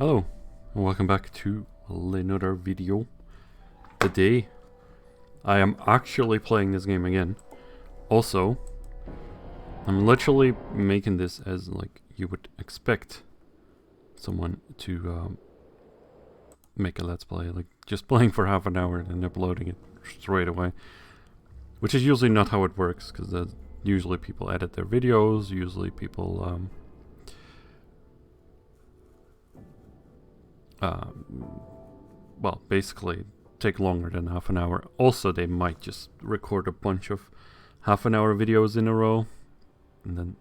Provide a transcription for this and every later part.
Hello, and welcome back to another video. Today, I am actually playing this game again. Also, I'm literally making this as like you would expect someone to make a let's play, like just playing for half an hour and then uploading it straight away. Which is usually not how it works, because usually people edit their videos, usually people well, basically take longer than half an hour. Also, they might just record a bunch of half an hour videos in a row and then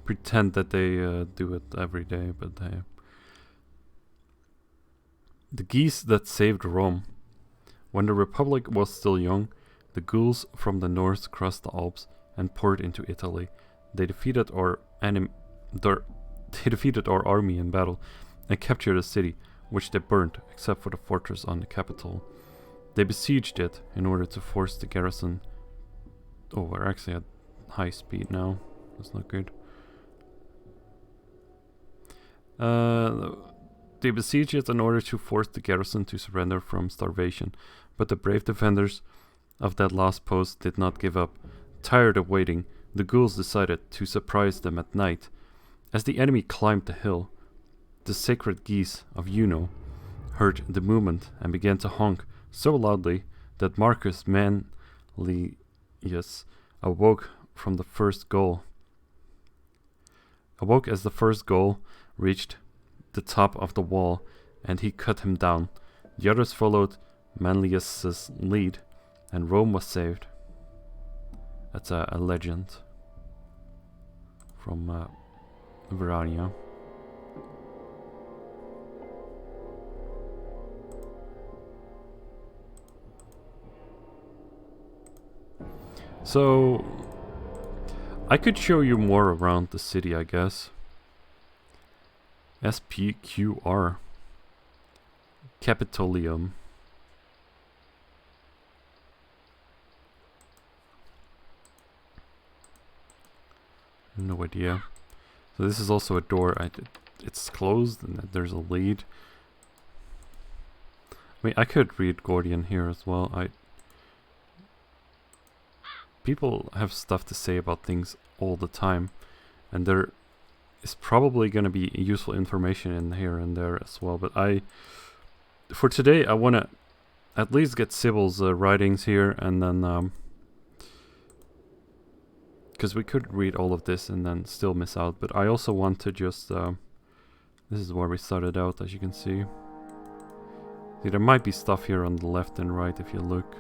pretend that they do it every day, but the geese that saved Rome. When the Republic was still young, the Gauls from the north crossed the Alps and poured into Italy. They defeated our army in battle and captured a city, which they burnt, except for the fortress on the capital. They besieged it in order to force the garrison. Oh, we're actually at high speed now. That's not good. They besieged it in order to force the garrison to surrender from starvation, but the brave defenders of that last post did not give up. Tired of waiting, the Gauls decided to surprise them at night. As the enemy climbed the hill, the sacred geese of Juno heard the movement and began to honk so loudly that Marcus Manlius awoke as the first goal reached the top of the wall, and he cut him down. The others followed Manlius's lead, and Rome was saved. That's a legend from Verania. So, I could show you more around the city, I guess. S.P.Q.R. Capitolium. No idea. So this is also a door. It's closed and there's a lead. I mean, I could read Gordian here as well. People have stuff to say about things all the time, and there is probably going to be useful information in here and there as well. But for today, I want to at least get Sybil's writings here, and then because we could read all of this and then still miss out. But I also want to just this is where we started out, as you can see. See, there might be stuff here on the left and right if you look.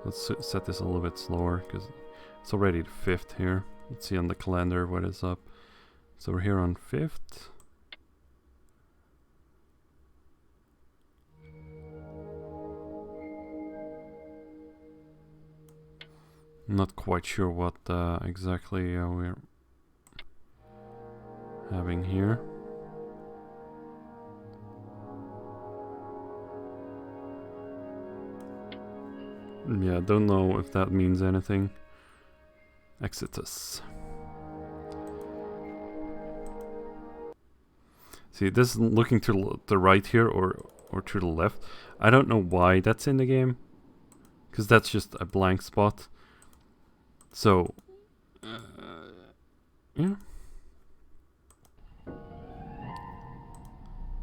Let's set this a little bit slower because it's already the 5th here. Let's see on the calendar what is up. So we're here on 5th. I'm not quite sure what exactly we're having here. Yeah, don't know if that means anything. Exitus. See, this is looking to the right here or to the left. I don't know why that's in the game, because that's just a blank spot. So, yeah.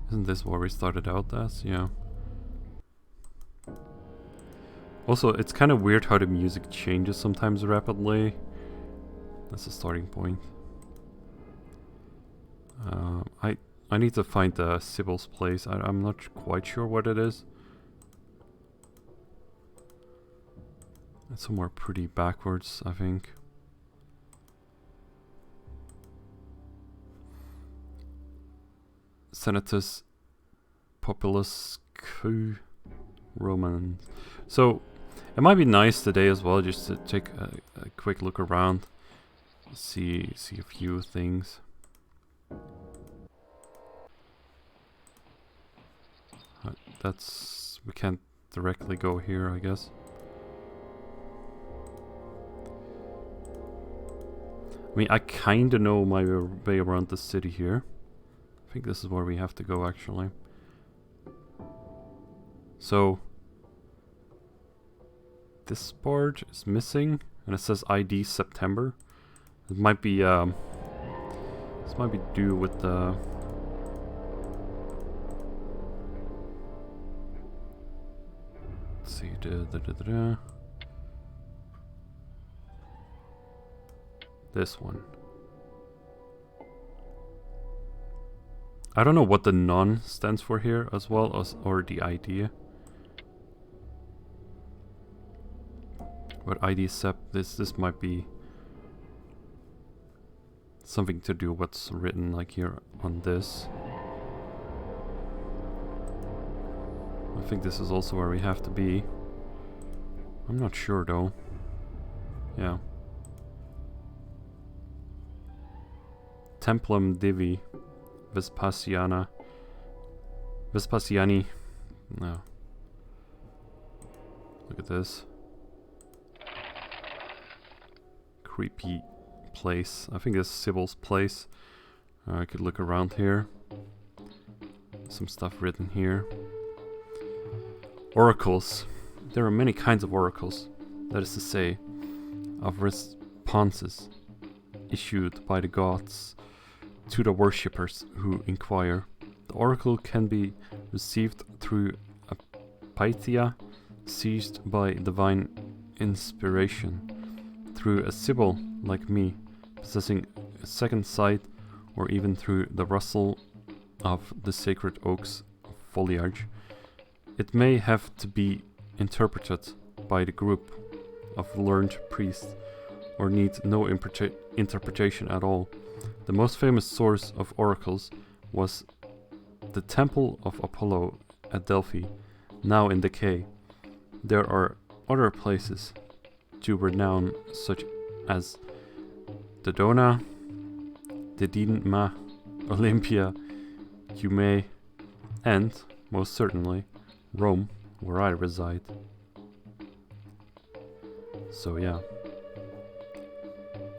Isn't this where we started out as? Yeah. Also, it's kind of weird how the music changes sometimes rapidly. That's a starting point. I need to find Sybil's place. I'm not quite sure what it is. It's somewhere pretty backwards, I think. Senatus Populus Q Romans. So it might be nice today as well, just to take a quick look around, see a few things. We can't directly go here, I guess. I mean, I kinda know my way around the city here. I think this is where we have to go, actually. So... this part is missing, and it says ID September. It might be, this might be due with the... let's see, this one. I don't know what the non stands for here as well, as or the idea. But ID Sep, this might be something to do with what's written like here on this. I think this is also where we have to be. I'm not sure though. Yeah. Templum Divi Vespasiani. No. Look at this. Creepy place. I think this is Sybil's place. I could look around here. Some stuff written here. Oracles. There are many kinds of oracles. That is to say, of responses issued by the gods to the worshippers who inquire. The oracle can be received through a pythia seized by divine inspiration, through a sibyl like me, possessing a second sight, or even through the rustle of the sacred oak's foliage. It may have to be interpreted by the group of learned priests, or need no interpretation at all. The most famous source of oracles was the Temple of Apollo at Delphi, now in decay. There are other places to renown, such as Dodona, Didymma, Olympia, Cumae, and, most certainly, Rome, where I reside. So yeah.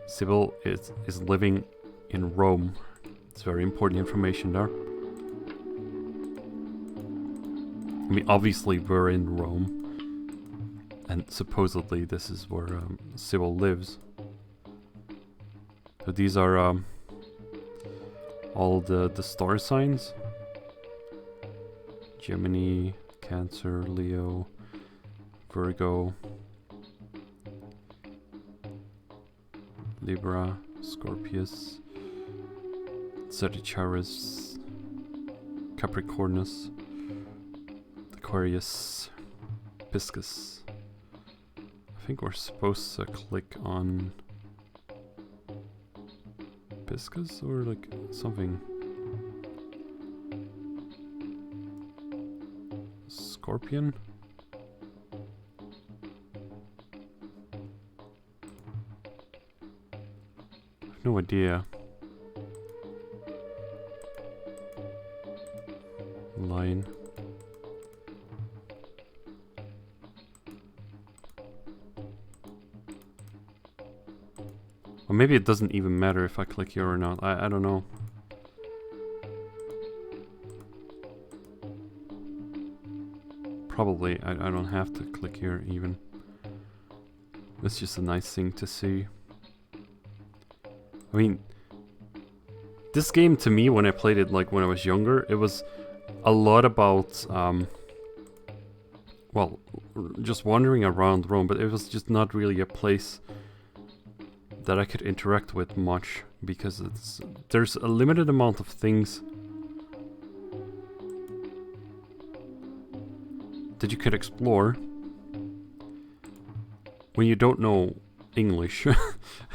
Sybil is living in Rome. It's very important information there. I mean, obviously we're in Rome, and supposedly this is where Sybil lives. So these are all the star signs. Gemini, Cancer, Leo, Virgo, Libra, Scorpius, Sagittarius, Capricornus, Aquarius, Piscis. I think we're supposed to click on Piscis or like something. Scorpion? I have no idea. Lion. Or maybe it doesn't even matter if I click here or not. I don't know. Probably I don't have to click here even. It's just a nice thing to see. I mean, this game to me, when I played it like when I was younger, it was a lot about well, just wandering around Rome, but it was just not really a place that I could interact with much, because there's a limited amount of things that you could explore when you don't know English.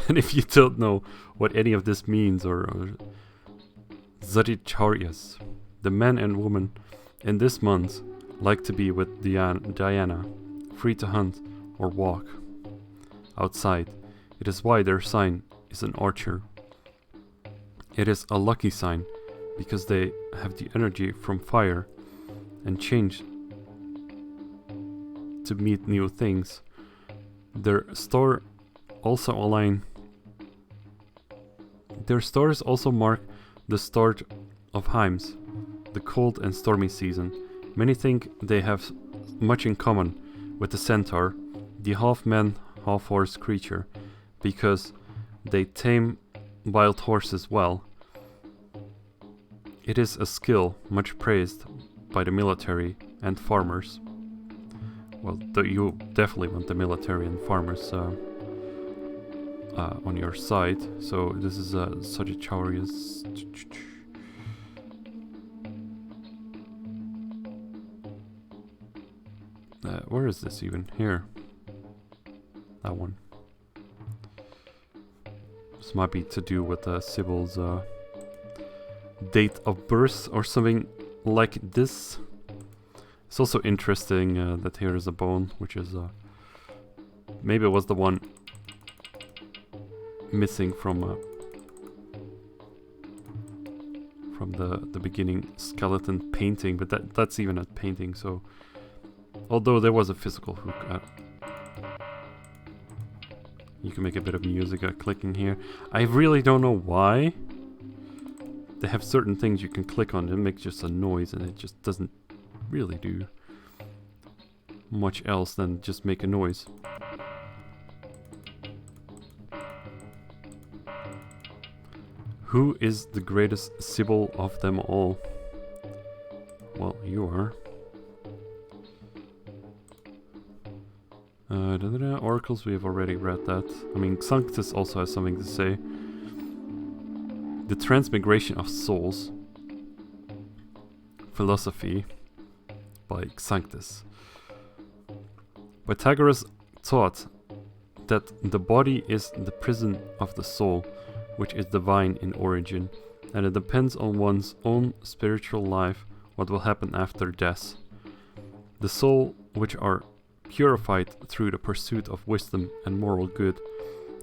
And if you don't know what any of this means, or Sagittarius, the men and women in this month like to be with Diana, free to hunt or walk outside. It is why their sign is an archer. It is a lucky sign because they have the energy from fire and change to meet new things. Their star also align Their stars also mark the start of Heims, the cold and stormy season. Many think they have much in common with the centaur, the half-man, half-horse creature, because they tame wild horses well. It is a skill much praised by the military and farmers. Well, you definitely want the military and farmers on your side. So this is Sagittarius. Where is this even? Here. That one. This might be to do with Sybil's date of birth or something like this. It's also interesting that here is a bone, which is maybe it was the one missing from the beginning skeleton painting, but that's even a painting. So although there was a physical hook, you can make a bit of music clicking here. I really don't know why. They have certain things you can click on and make just a noise, and it just doesn't really do much else than just make a noise. Who is the greatest Sybil of them all? Well, you are. Oracles, we have already read that. I mean, Xanthus also has something to say. The Transmigration of Souls. Philosophy by Xanthus. Pythagoras taught that the body is the prison of the soul, which is divine in origin, and it depends on one's own spiritual life what will happen after death. The soul, which are purified through the pursuit of wisdom and moral good,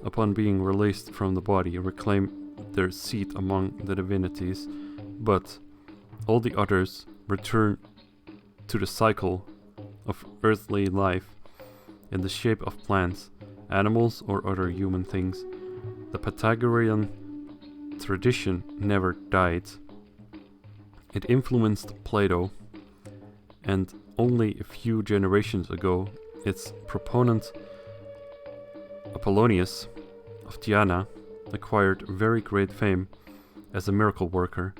upon being released from the body, reclaim their seat among the divinities, but all the others return to the cycle of earthly life in the shape of plants, animals, or other human things. The Pythagorean tradition never died. It influenced Plato, and only a few generations ago its proponent Apollonius of Tyana acquired very great fame as a miracle worker.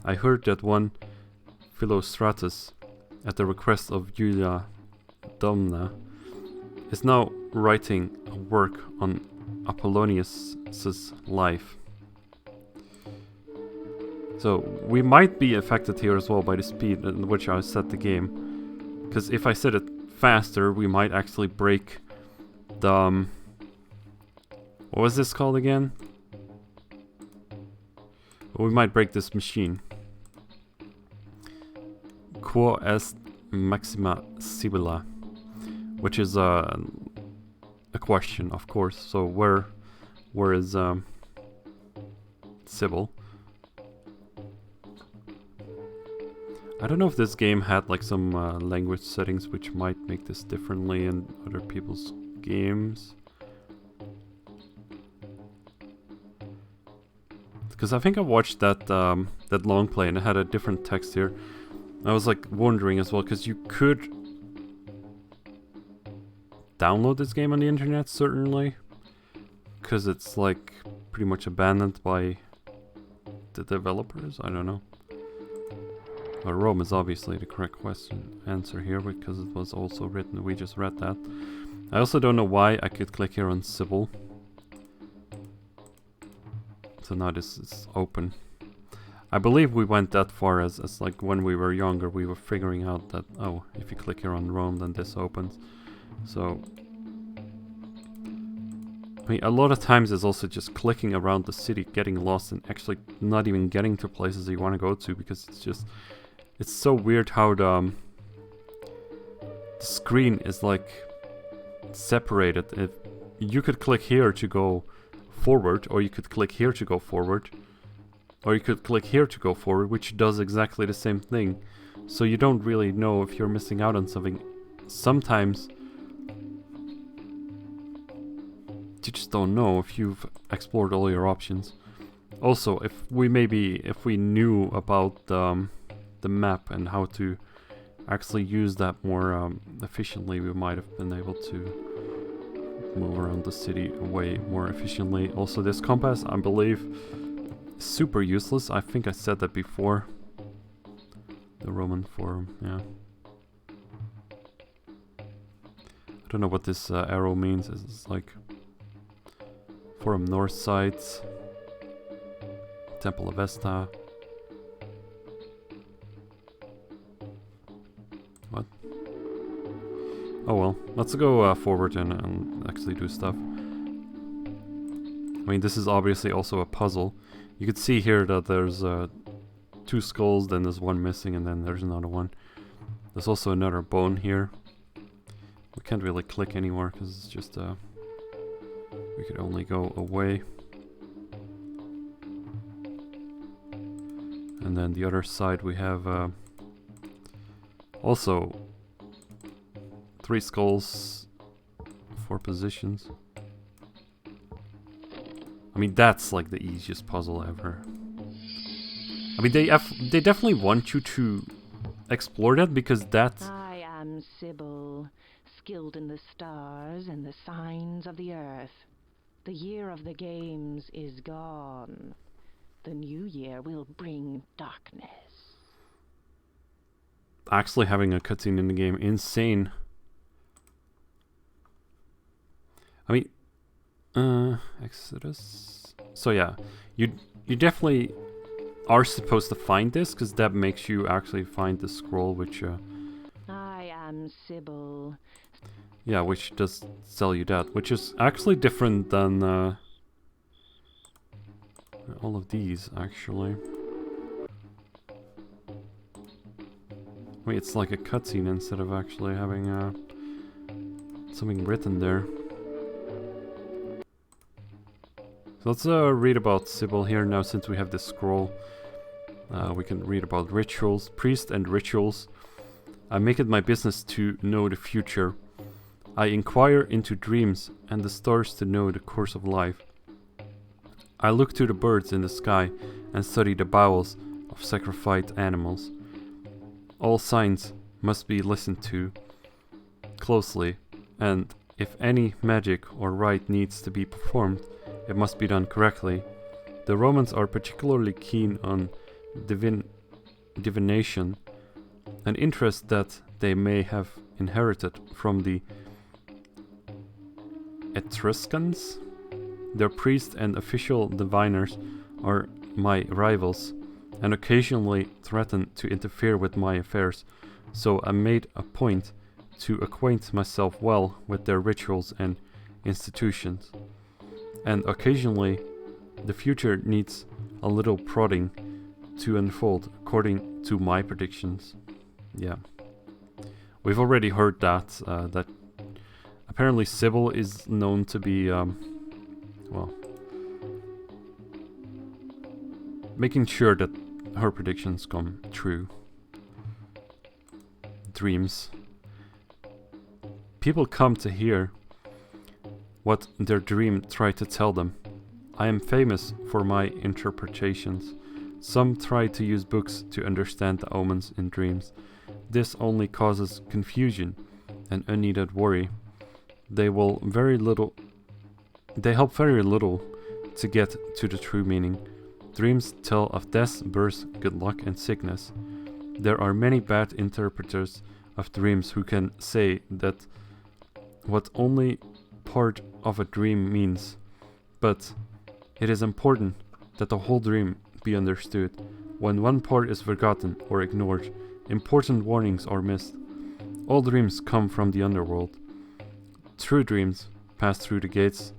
I heard that one Philostratus, at the request of Julia Domna, is now writing a work on Apollonius's life. So we might be affected here as well by the speed at which I set the game. Because if I set it faster, we might actually break the... what was this called again? Well, we might break this machine. Quo est maxima Sibylla? Which is a question, of course. So where is Sybil? I don't know if this game had like some language settings which might make this differently in other people's games. Because I think I watched that that long play and it had a different text here. I was like wondering as well, because you could download this game on the internet, certainly, because it's like pretty much abandoned by the developers. I don't know. Rome is obviously the correct answer here, because it was also written. We just read that. I also don't know why I could click here on Sybil. So now this is open. I believe we went that far as like when we were younger, we were figuring out that, oh, if you click here on Rome, then this opens. So, I mean, a lot of times it's also just clicking around the city, getting lost, and actually not even getting to places you want to go to, because it's just, it's so weird how the screen is like separated. If you could click here to go forward, or you could click here to go forward, or you could click here to go forward, which does exactly the same thing. So you don't really know if you're missing out on something. Sometimes you just don't know if you've explored all your options. Also, if we knew about the map and how to actually use that more efficiently, we might have been able to move around the city way more efficiently. Also, this compass, I believe, is super useless. I think I said that before. The Roman Forum, yeah. I don't know what this arrow means. It's like Forum North side, Temple of Vesta. What? Oh well, let's go forward and actually do stuff. I mean, this is obviously also a puzzle. You could see here that there's 2 skulls, then there's 1 missing, and then there's another one. There's also another bone here. We can't really click anymore because it's just we could only go away. And then the other side we have also 3 skulls, 4 positions. I mean, that's like the easiest puzzle ever. I mean, they definitely want you to explore that because that's... I am Sybil, skilled in the stars and the signs of the earth. The year of the games is gone. The new year will bring darkness. Actually having a cutscene in the game, insane. I mean, Exodus. So yeah, you definitely are supposed to find this because that makes you actually find the scroll, which I am Sybil. Yeah, which does tell you that, which is actually different than all of these actually. I mean, it's like a cutscene instead of actually having something written there. So let's read about Sybil here now, since we have this scroll. We can read about rituals, priest and rituals. I make it my business to know the future. I inquire into dreams and the stars to know the course of life. I look to the birds in the sky and study the bowels of sacrificed animals. All signs must be listened to closely, and if any magic or rite needs to be performed, it must be done correctly. The Romans are particularly keen on divination, an interest that they may have inherited from the Etruscans. Their priests and official diviners are my rivals, and occasionally threaten to interfere with my affairs, so I made a point to acquaint myself well with their rituals and institutions. And occasionally, the future needs a little prodding to unfold according to my predictions. Yeah. We've already heard that, that apparently Sybil is known to be, well, making sure that her predictions come true. Dreams. People come to hear what their dream tried to tell them. I am famous for my interpretations. Some try to use books to understand the omens in dreams. This only causes confusion and unneeded worry. They help very little to get to the true meaning. Dreams tell of death, birth, good luck, and sickness. There are many bad interpreters of dreams who can say that what only part of a dream means, but it is important that the whole dream be understood. When one part is forgotten or ignored, important warnings are missed. All dreams come from the underworld. True dreams pass through the gates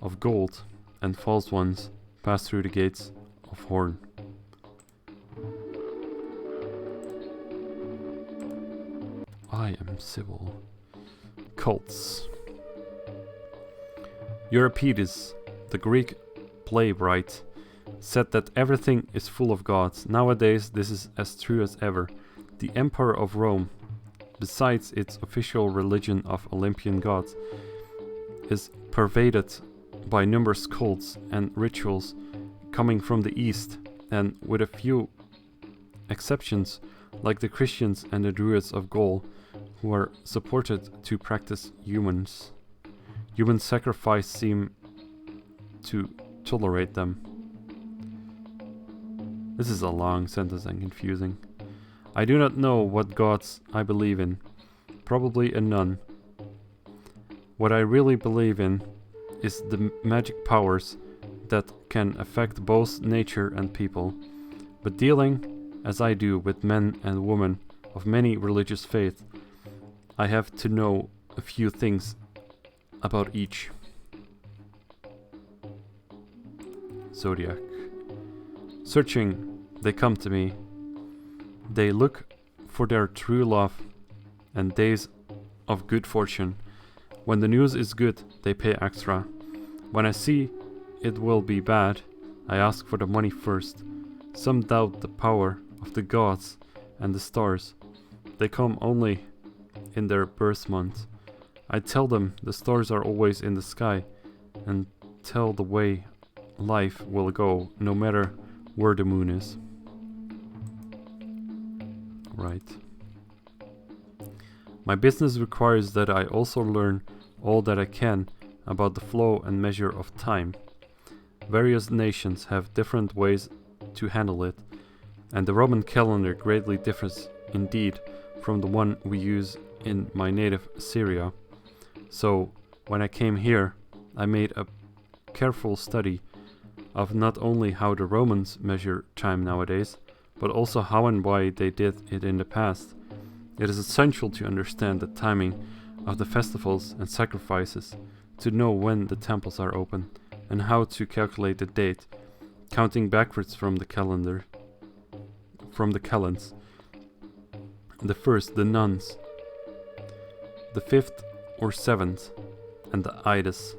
of gold, and false ones pass through the gates of horn. I am Sybil. Cults. Euripides, the Greek playwright, said that everything is full of gods. Nowadays, this is as true as ever. The Empire of Rome, besides its official religion of Olympian gods, is pervaded by numerous cults and rituals coming from the East, and with a few exceptions, like the Christians and the Druids of Gaul, who are supported to practice human sacrifice, seem to tolerate them. This is a long sentence and confusing. I do not know what gods I believe in. Probably a none. What I really believe in is the magic powers that can affect both nature and people. But dealing, as I do, with men and women of many religious faiths, I have to know a few things about each. Zodiac. Searching, they come to me. They look for their true love and days of good fortune. When the news is good, they pay extra. When I see it will be bad, I ask for the money first. Some doubt the power of the gods and the stars. They come only in their birth month. I tell them the stars are always in the sky and tell the way life will go, no matter where the moon is. Right. My business requires that I also learn all that I can about the flow and measure of time. Various nations have different ways to handle it, and the Roman calendar greatly differs indeed from the one we use in my native Syria. So, when I came here, I made a careful study of not only how the Romans measure time nowadays, but also how and why they did it in the past. It is essential to understand the timing of the festivals and sacrifices, to know when the temples are open, and how to calculate the date, counting backwards from the calendars. The first, the nuns, the 5th or 7th, and the Ides,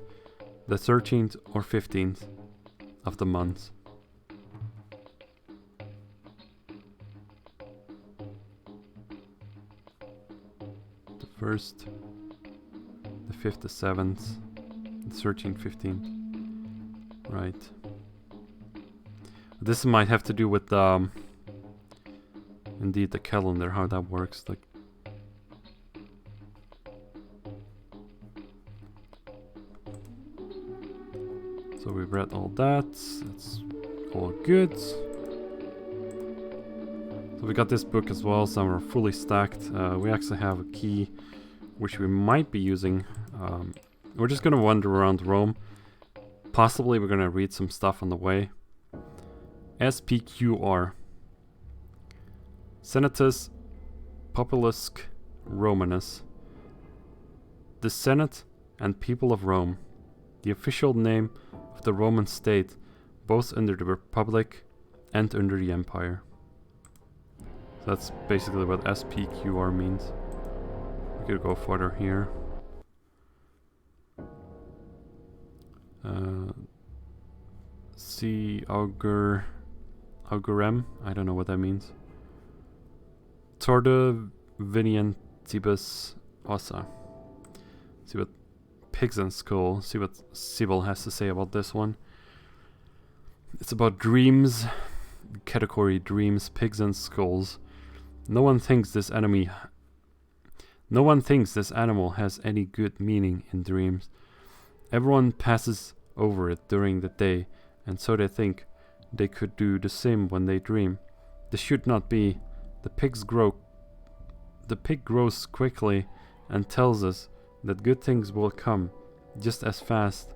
the 13th or 15th of the month. The 1st, the 5th, the 7th, the 13th, 15th. Right. This might have to do with indeed the calendar, how that works. Like, so we've read all that. It's all good. So we got this book as well. Some are fully stacked. We actually have a key which we might be using. We're just gonna wander around Rome. Possibly we're gonna read some stuff on the way. S.P.Q.R. Senatus Populusque Romanus. The Senate and people of Rome. The official name of the Roman state, both under the Republic and under the Empire. So that's basically what S.P.Q.R. means. We could go further here. C. Augurem, I don't know what that means. Torda Vinientibus Ossa. See what Pigs and Skull, see what Sybil has to say about this one. It's about dreams, category dreams, pigs and skulls. No one thinks this animal has any good meaning in dreams. Everyone passes over it during the day, and so they think they could do the same when they dream. This should not be. The pig grows quickly and tells us that good things will come just as fast.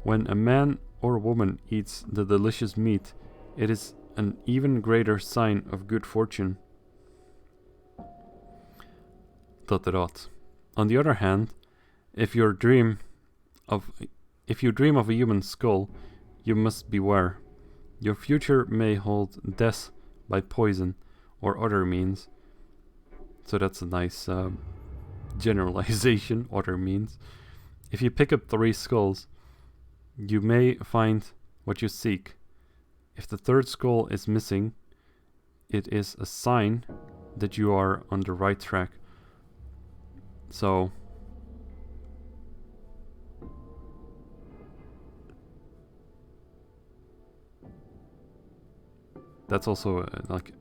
When a man or woman eats the delicious meat, it is an even greater sign of good fortune. ... On the other hand, if you dream of a human skull, you must beware. Your future may hold death by poison or other means. So that's a nice generalization, other means. If you pick up 3 skulls, you may find what you seek. If the 3rd skull is missing, it is a sign that you are on the right track. So That's also like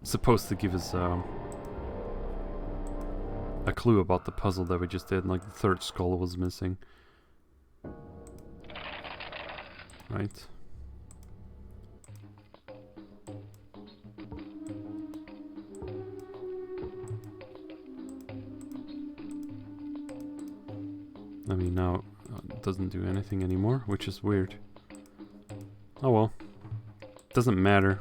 supposed to give us a clue about the puzzle that we just did. Like the third skull was missing. Right. I mean, now it doesn't do anything anymore, which is weird. Oh well. Doesn't matter.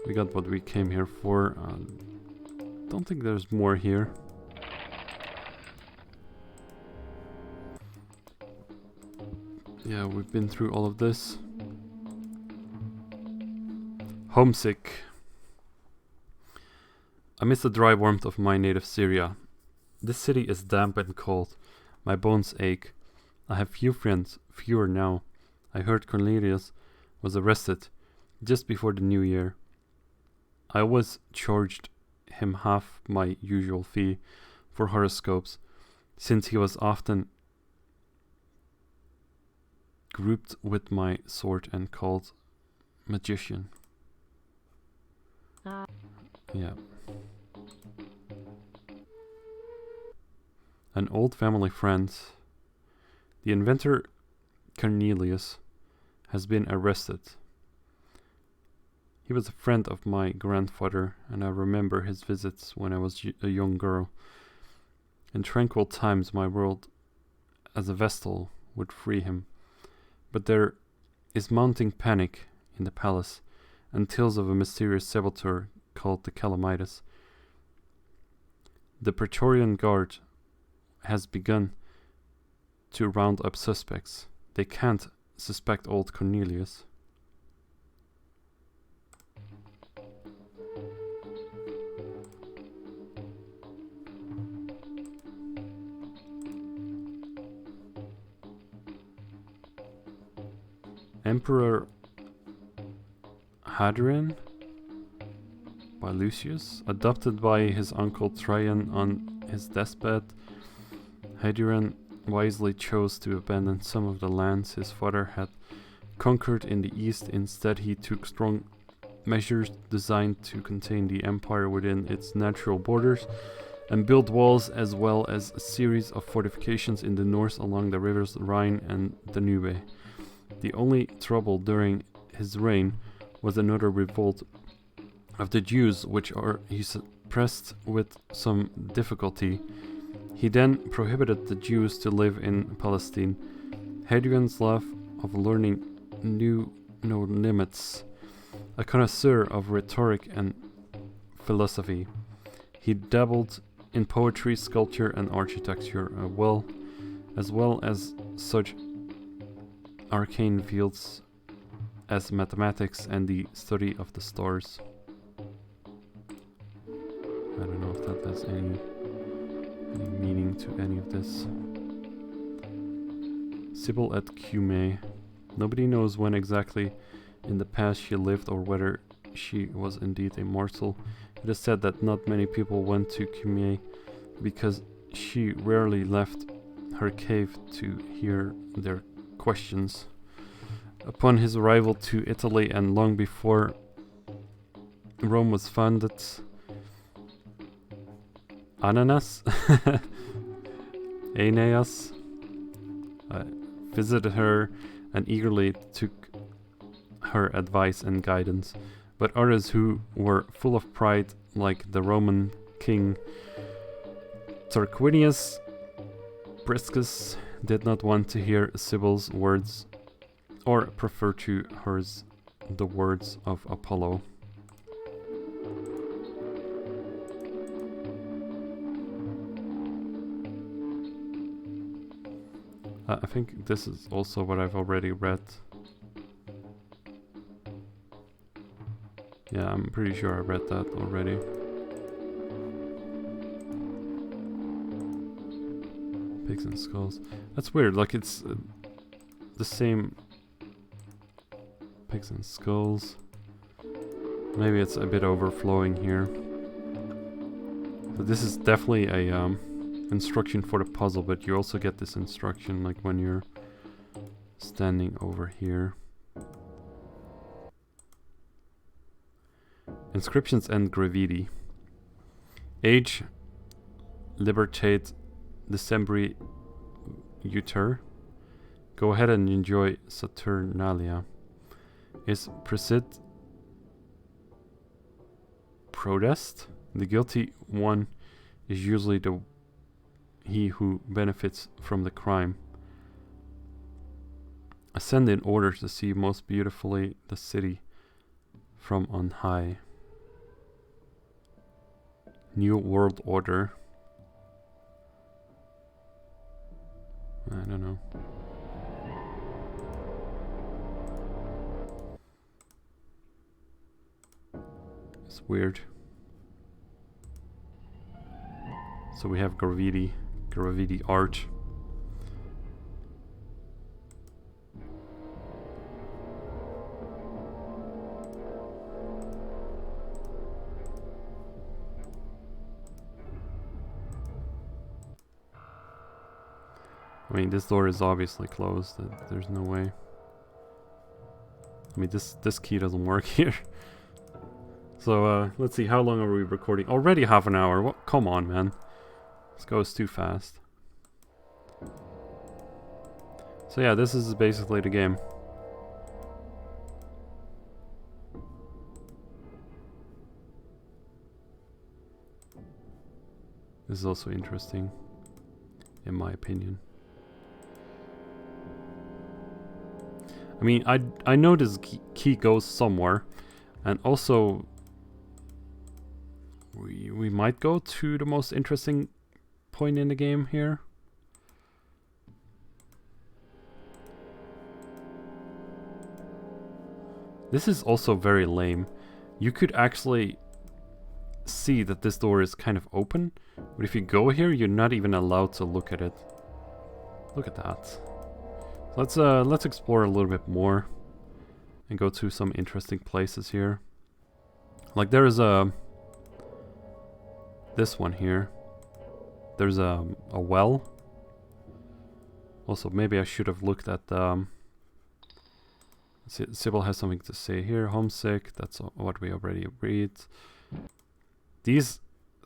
We got what we came here for. Don't think there's more here. Yeah, we've been through all of this. Homesick. I miss the dry warmth of my native Syria. This city is damp and cold. My bones ache. I have few friends, fewer now. I heard Cornelius was arrested just before the new year. I always charged him half my usual fee for horoscopes, since he was often grouped with my sort and called magician. Yeah. An old family friend. The inventor Cornelius has been arrested. He was a friend of my grandfather, and I remember his visits when I was a young girl. In tranquil times, my world as a vestal would free him. But there is mounting panic in the palace, and tales of a mysterious saboteur called the Calamidas. The Praetorian Guard has begun to round up suspects. They can't suspect old Cornelius. Emperor Hadrian by Lucius, adopted by his uncle Trajan on his deathbed. Hadrian wisely chose to abandon some of the lands his father had conquered in the east. Instead, he took strong measures designed to contain the empire within its natural borders and built walls as well as a series of fortifications in the north along the rivers Rhine and Danube. The only trouble during his reign was another revolt of the Jews, which he suppressed with some difficulty. He then prohibited the Jews to live in Palestine. Hadrian's love of learning knew no limits. A connoisseur of rhetoric and philosophy, he dabbled in poetry, sculpture, and architecture, as well as such arcane fields as mathematics and the study of the stars. I don't know if that has any meaning to any of this. Sibyl at Cumae. Nobody knows when exactly in the past she lived or whether she was indeed a mortal. It is said that not many people went to Cumae because she rarely left her cave to hear their questions. Upon his arrival to Italy and long before Rome was founded, Aeneas visited her and eagerly took her advice and guidance. But others who were full of pride, like the Roman king Tarquinius Priscus, did not want to hear Sibyl's words or prefer to hers the words of Apollo. I think this is also what I've already read. Yeah, I'm pretty sure I read that already. Pigs and skulls. That's weird, like it's the same pigs and skulls. Maybe it's a bit overflowing here. But this is definitely a instruction for the puzzle, but you also get this instruction like when you're standing over here. Inscriptions and graffiti. Age, libertate, Decembri, Uter. Go ahead and enjoy Saturnalia. Is Presid Protest? The guilty one is usually he who benefits from the crime. Ascend in order to see most beautifully the city from on high. New World Order. I don't know. It's weird. So we have graffiti art. I mean, this door is obviously closed. There's no way. I mean, this key doesn't work here. So, let's see, how long are we recording? Already half an hour. What? Come on, man. This goes too fast. So yeah, this is basically the game. This is also interesting, in my opinion. I mean, I know this key goes somewhere, and also we might go to the most interesting point in the game here. This is also very lame. You could actually see that this door is kind of open, but if you go here, you're not even allowed to look at it. Look at that. Let's explore a little bit more and go to some interesting places here. Like there is this one here. There's a well. Also, maybe I should have looked at Sybil has something to say here. Homesick, that's what we already read. These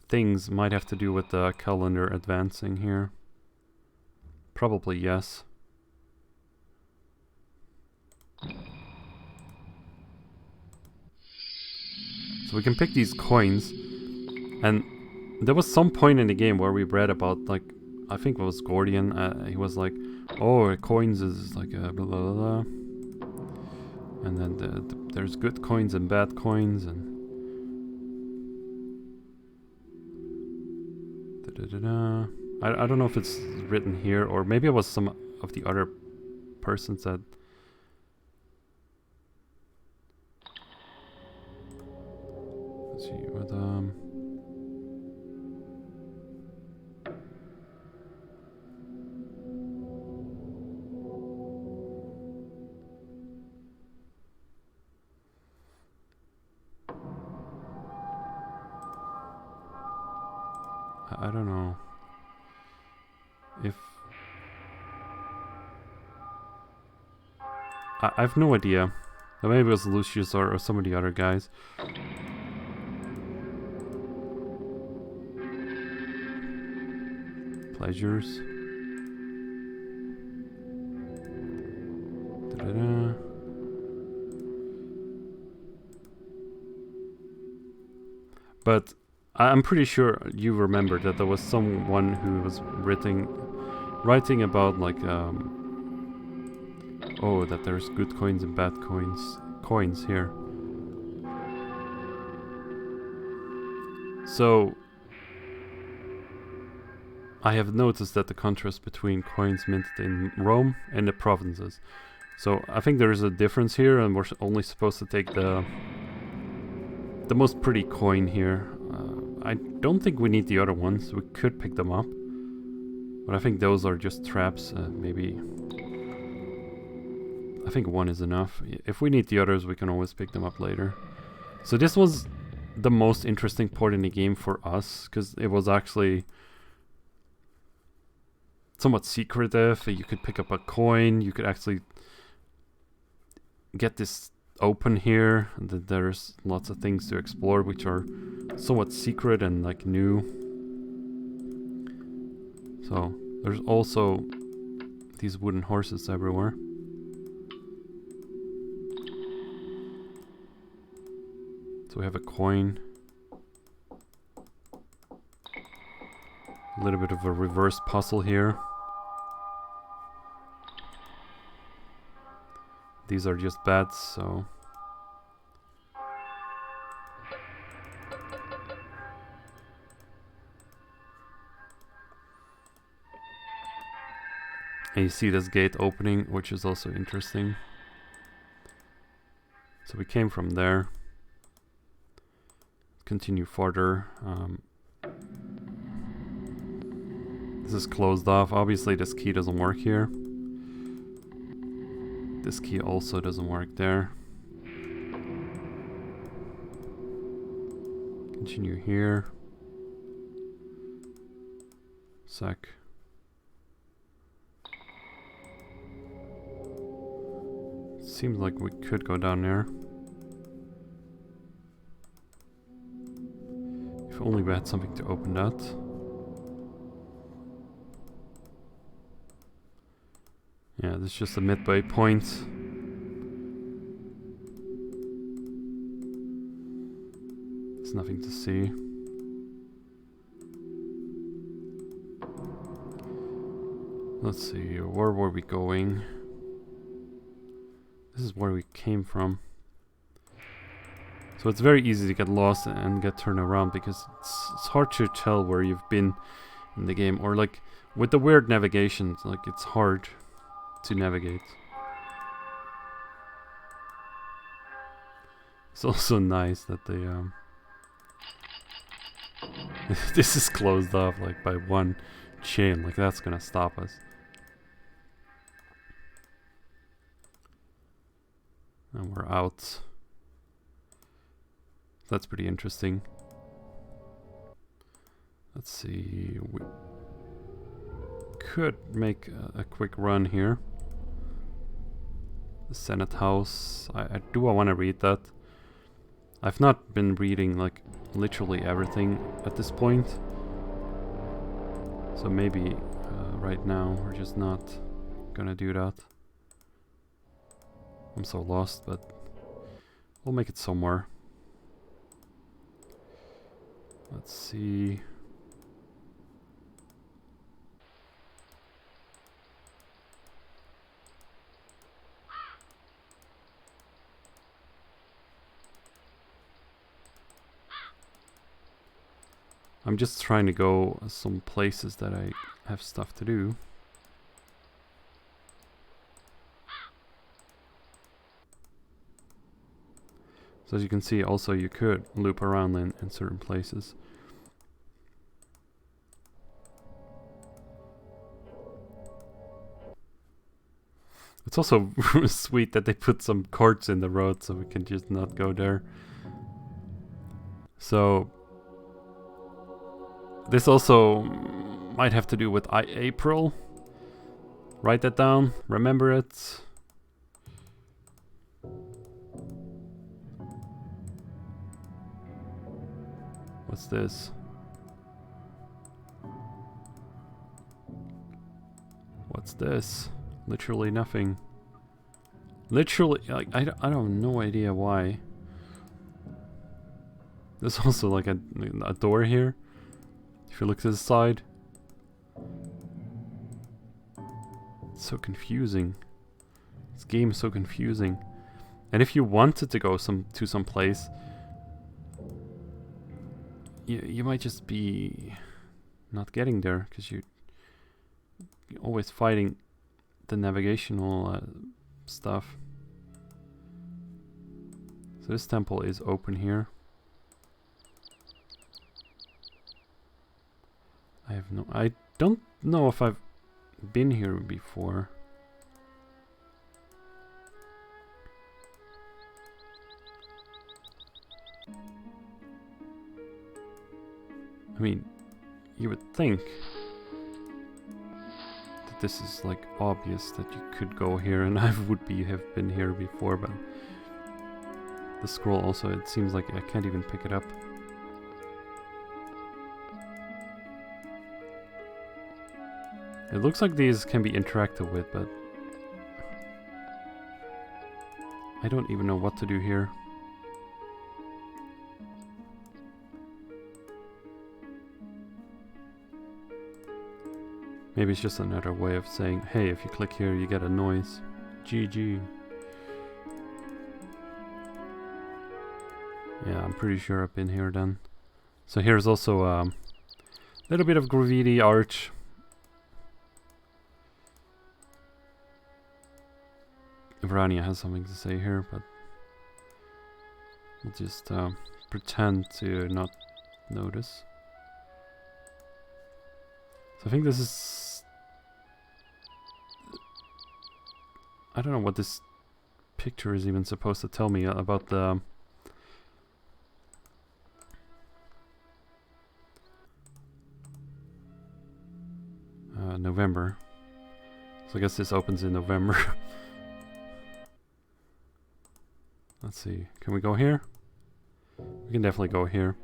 things might have to do with the calendar advancing here. Probably yes. So we can pick these coins, and there was some point in the game where we read about, like, I think it was Gordian, he was like, oh, coins is like a blah blah blah, and then there's good coins and bad coins, and I don't know if it's written here, or maybe it was some of the other persons that. Let's see what I don't know if I have no idea. Maybe it was Lucius or some of the other guys. Pleasures. Da-da-da. But I'm pretty sure you remember that there was someone who was writing about, like, oh, that there's good coins and bad coins here. So I have noticed that the contrast between coins minted in Rome and the provinces. So I think there is a difference here, and we're only supposed to take the most pretty coin here. I don't think we need the other ones. We could pick them up, but I think those are just traps. Maybe I think one is enough. If we need the others, we can always pick them up later. So this was the most interesting part in the game for us, because it was actually somewhat secretive. You could pick up a coin. You could actually get this open here, and that there's lots of things to explore which are somewhat secret and like new. So there's also these wooden horses everywhere. So we have a coin. A little bit of a reverse puzzle here. These are just bats, so... And you see this gate opening, which is also interesting. So we came from there. Continue further. This is closed off. Obviously this key doesn't work here. This key also doesn't work there. Continue here. Sec. Seems like we could go down there. If only we had something to open that. Yeah, this is just a midway point. There's nothing to see. Let's see, where were we going? This is where we came from. So it's very easy to get lost and get turned around because it's hard to tell where you've been in the game. Or like with the weird navigation, like it's hard to navigate. It's also nice that they this is closed off like by one chain, like that's gonna stop us. And we're out. That's pretty interesting. Let's see, we could make a quick run here. The Senate House. I want to read that. I've not been reading like literally everything at this point. So maybe right now we're just not gonna do that. I'm so lost, but we'll make it somewhere. Let's see. I'm just trying to go some places that I have stuff to do. So as you can see, also you could loop around in certain places. It's also sweet that they put some carts in the road so we can just not go there. So this also might have to do with April. Write that down, remember it. What's this? What's this? Literally nothing. Literally, like, I don't have no idea why. There's also like a door here. If you look to the side. It's so confusing. This game is so confusing. And if you wanted to go to some place, you might just be not getting there because you're always fighting the navigational stuff. So this temple is open here. I don't know if I've been here before. I mean, you would think that this is like obvious that you could go here and I would have been here before, but the scroll also, it seems like I can't even pick it up. It looks like these can be interacted with, but I don't even know what to do here. Maybe it's just another way of saying, hey, if you click here, you get a noise. GG. Yeah, I'm pretty sure I've been here then. So here's also a little bit of graffiti art. Verania has something to say here, but we'll just pretend to not notice. So I think this is... I don't know what this picture is even supposed to tell me about the... November. So I guess this opens in November. Let's see. Can we go here? We can definitely go here.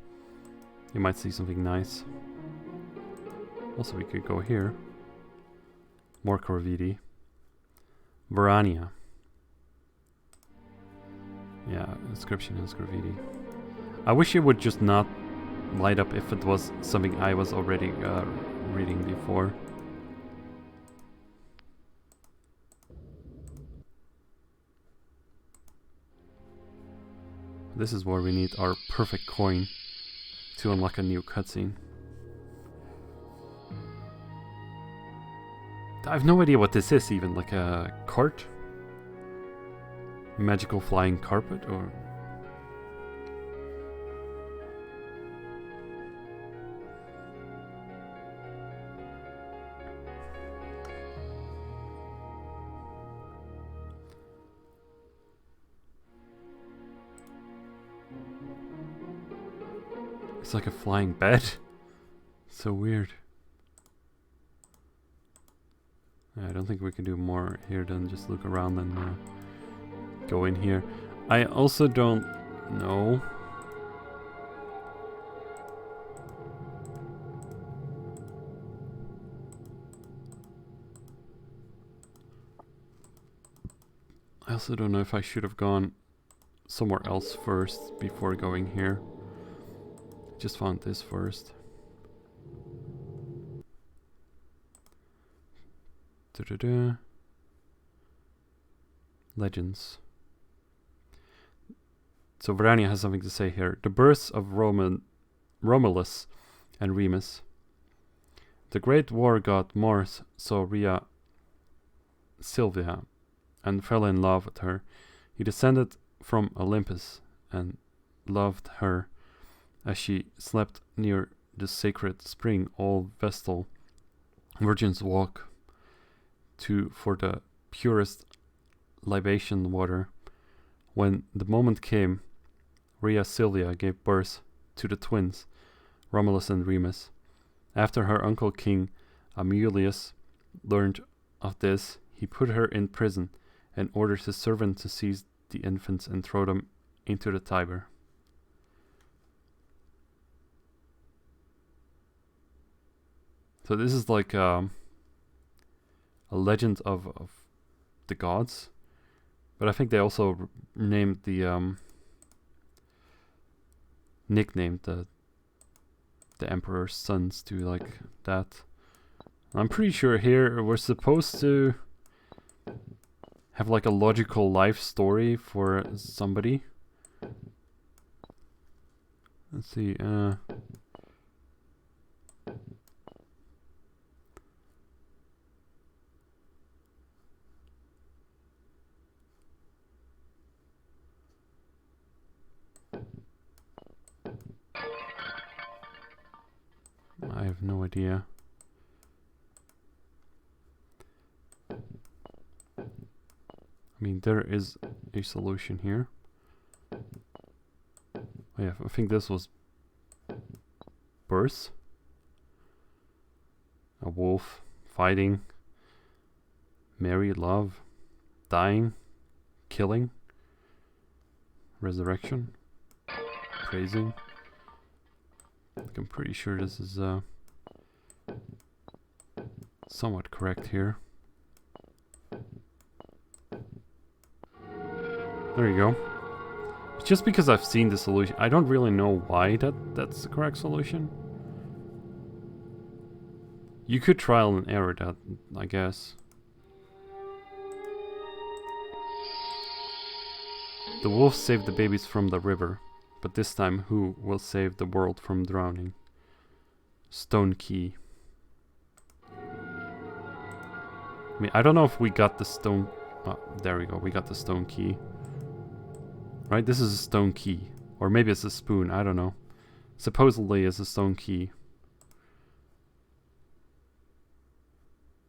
You might see something nice. Also, we could go here. More graffiti. Verania. Yeah, inscription is graffiti. I wish it would just not light up if it was something I was already reading before. This is where we need our perfect coin to unlock a new cutscene. I have no idea what this is even, like a cart? Magical flying carpet, or... It's like a flying bed. So weird. I don't think we can do more here than just look around and go in here. I also don't know. I also don't know if I should have gone somewhere else first before going here. Just found this first. Legends. So Verania has something to say here. The births of Romulus and Remus. The great war god Mars saw Rhea Silvia and fell in love with her. He descended from Olympus and loved her as she slept near the sacred spring all Vestal virgins walk to for the purest libation water. When the moment came, Rhea Silvia gave birth to the twins, Romulus and Remus. After her uncle King Amulius learned of this, he put her in prison and ordered his servant to seize the infants and throw them into the Tiber. So this is like a legend of the gods, but I think they also named the nicknamed the emperor's sons to like that. I'm pretty sure here we're supposed to have like a logical life story for somebody. Let's see. I have no idea. I mean, there is a solution here. Oh yeah, I think this was birth. A wolf fighting, marry, love, dying, killing. Resurrection. Praising. Like, I'm pretty sure this is somewhat correct here. There you go. It's just because I've seen the solution. I don't really know why that's the correct solution. You could trial and error that, I guess. The wolves saved the babies from the river, but this time who will save the world from drowning? Stone key. I mean, I don't know if we got the stone... Oh, there we go, we got the stone key. Right, this is a stone key. Or maybe it's a spoon, I don't know. Supposedly it's a stone key.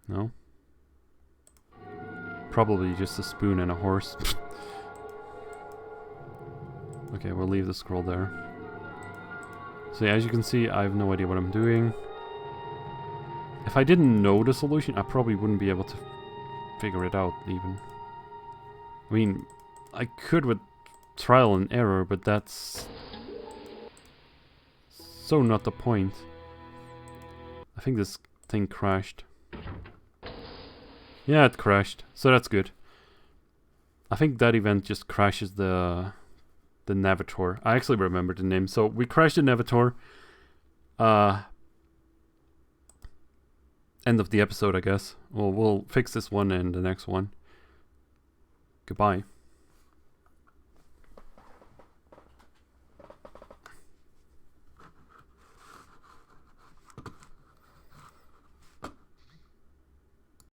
No? Probably just a spoon and a horse. Okay, we'll leave the scroll there. So yeah, as you can see, I have no idea what I'm doing. If I didn't know the solution, I probably wouldn't be able to figure it out, even. I mean, I could with trial and error, but that's so not the point. I think this thing crashed. Yeah, it crashed, so that's good. I think that event just crashes the Navitor. I actually remember the name. So we crashed the Navitor. End of the episode, I guess. Well, we'll fix this one and the next one. Goodbye.